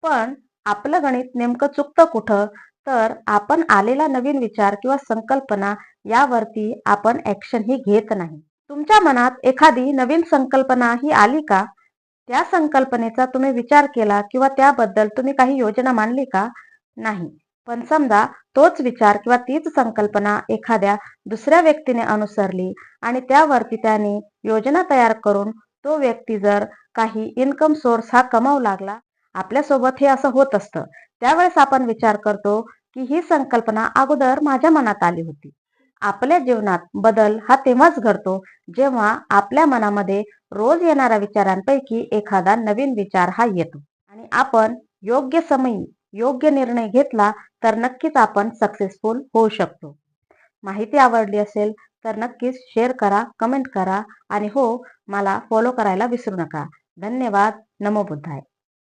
पण आपलं गणित नेमकं चुकतं कुठं? तर आपण आलेला नवीन विचार किंवा संकल्पना यावरती आपण ऍक्शन ही घेत नाही. तुमच्या मनात एखादी नवीन संकल्पना ही आली का? त्या संकल्पनेचा तुम्ही विचार केला किंवा त्याबद्दल तुम्ही काही योजना मांडली का? नाही. पण समजा तोच विचार किंवा तीच संकल्पना एखाद्या दुसऱ्या व्यक्तीने अनुसरली आणि त्यावरती त्याने योजना तयार करून तो व्यक्ती जर काही इन्कम सोर्स हा कमावू लागला, आपल्यासोबत हे असं होत असतं. त्यावेळेस आपण विचार करतो, की ही संकल्पना अगोदर माझ्या मनात आली होती. आपल्या जीवनात बदल हा तेव्हाच घडतो, जेव्हा आपल्या मनामध्ये रोज येणाऱ्या विचारांपैकी एखादा नवीन विचार हा येतो आणि आपण योग्य समयी योग्य निर्णय घेतला तर नक्कीच आपण सक्सेसफुल होऊ शकतो. माहिती आवडली असेल तर नक्कीच शेअर करा, कमेंट करा आणि हो, मला फॉलो करायला विसरू नका. धन्यवाद. नमो बुद्धाय.